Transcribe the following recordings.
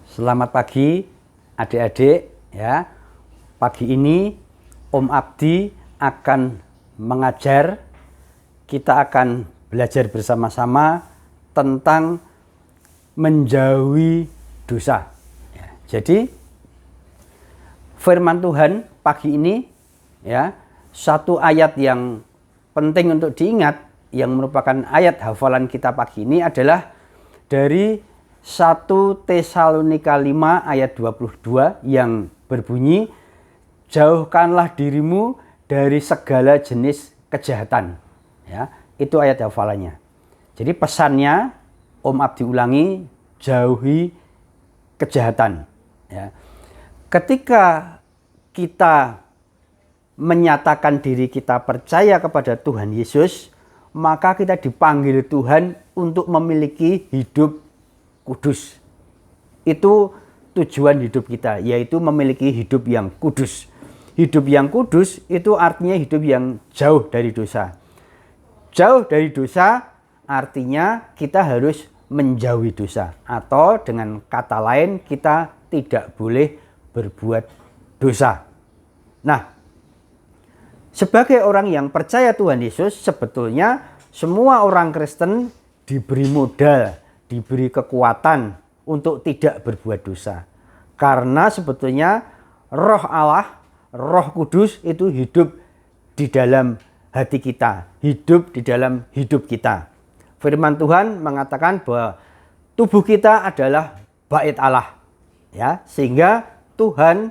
Selamat pagi adik-adik ya. Pagi ini Om Abdi akan mengajar. Kita akan belajar bersama-sama tentang menjauhi dosa. Ya, jadi firman Tuhan pagi ini ya, satu ayat yang penting untuk diingat yang merupakan ayat hafalan kita pagi ini adalah dari 1 Tesalonika 5 ayat 22 yang berbunyi, jauhkanlah dirimu dari segala jenis kejahatan. Ya, itu ayat hafalannya. Jadi pesannya Om Abdi ulangi, jauhi kejahatan. Ya. Ketika kita menyatakan diri kita percaya kepada Tuhan Yesus, maka kita dipanggil Tuhan untuk memiliki hidup kudus. Itu tujuan hidup kita, yaitu memiliki hidup yang kudus. Hidup yang kudus itu artinya hidup yang jauh dari dosa. Jauh dari dosa artinya kita harus menjauhi dosa, atau dengan kata lain kita tidak boleh berbuat dosa. Nah, sebagai orang yang percaya Tuhan Yesus, sebetulnya semua orang Kristen diberi modal, diberi kekuatan untuk tidak berbuat dosa. Karena sebetulnya Roh Allah, Roh Kudus itu hidup di dalam hati kita, hidup di dalam hidup kita. Firman Tuhan mengatakan bahwa tubuh kita adalah bait Allah, ya, sehingga Tuhan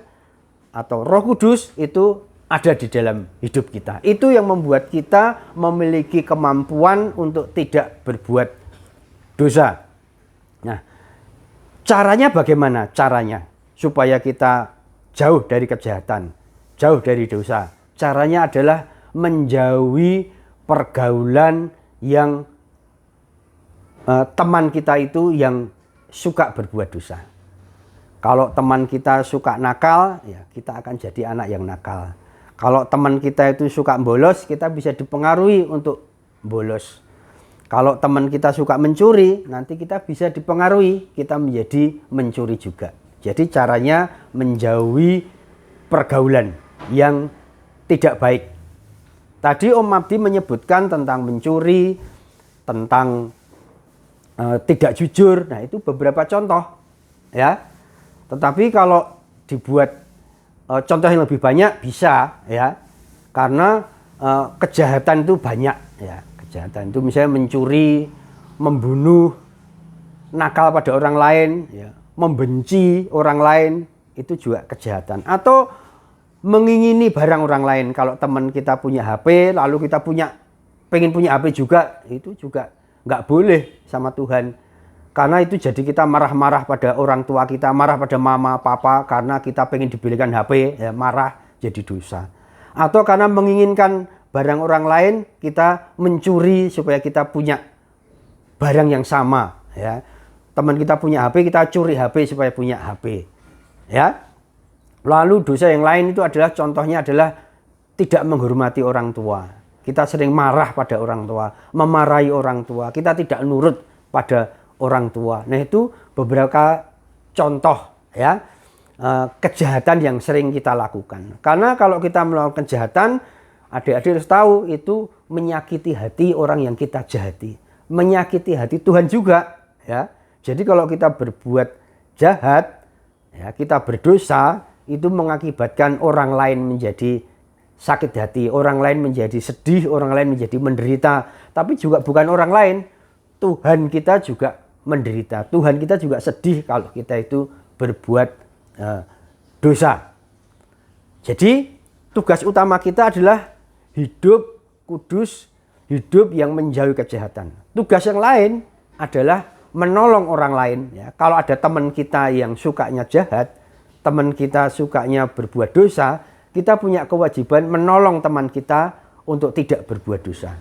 atau Roh Kudus itu ada di dalam hidup kita. Itu yang membuat kita memiliki kemampuan untuk tidak berbuat dosa. Nah, caranya bagaimana? Caranya supaya kita jauh dari kejahatan, jauh dari dosa. Caranya adalah menjauhi pergaulan yang teman kita itu yang suka berbuat dosa. Kalau teman kita suka nakal, ya kita akan jadi anak yang nakal. Kalau teman kita itu suka bolos, kita bisa dipengaruhi untuk bolos. Kalau teman kita suka mencuri, nanti kita bisa dipengaruhi, kita menjadi mencuri juga. Jadi caranya menjauhi pergaulan yang tidak baik. Tadi Om Abdi menyebutkan tentang mencuri, tentang tidak jujur. Nah, itu beberapa contoh, ya. Tetapi kalau dibuat contoh yang lebih banyak bisa, ya, karena kejahatan itu banyak, ya. Kejahatan itu misalnya mencuri, membunuh, nakal pada orang lain, ya, membenci orang lain, itu juga kejahatan. Atau mengingini barang orang lain. Kalau teman kita punya HP, lalu kita pengen punya HP juga, itu juga nggak boleh sama Tuhan. Karena itu jadi kita marah-marah pada orang tua kita, marah pada mama, papa, karena kita pengen dibelikan HP, ya, marah jadi dosa. Atau karena menginginkan barang orang lain, kita mencuri supaya kita punya barang yang sama. Ya. Teman kita punya HP, kita curi HP supaya punya HP. Ya. Lalu dosa yang lain itu adalah, contohnya adalah tidak menghormati orang tua. Kita sering marah pada orang tua, memarahi orang tua, kita tidak nurut pada orang tua. Nah, itu beberapa contoh, ya, kejahatan yang sering kita lakukan. Karena kalau kita melakukan kejahatan, adik-adik harus tahu itu menyakiti hati orang yang kita jahati, menyakiti hati Tuhan juga, ya. Jadi kalau kita berbuat jahat, ya, kita berdosa, itu mengakibatkan orang lain menjadi sakit hati, orang lain menjadi sedih, orang lain menjadi menderita. Tapi juga bukan orang lain, Tuhan kita juga menderita. Tuhan kita juga sedih kalau kita itu berbuat dosa. Jadi tugas utama kita adalah hidup kudus, hidup yang menjauhi kejahatan. Tugas yang lain adalah menolong orang lain. Ya. Kalau ada teman kita yang sukanya jahat, teman kita sukanya berbuat dosa, kita punya kewajiban menolong teman kita untuk tidak berbuat dosa.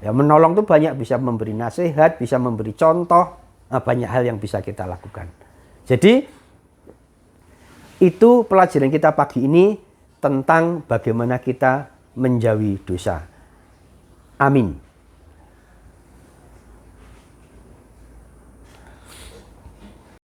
Ya, menolong itu banyak, bisa memberi nasihat, bisa memberi contoh, banyak hal yang bisa kita lakukan. Jadi itu pelajaran kita pagi ini tentang bagaimana kita menjauhi dosa. Amin.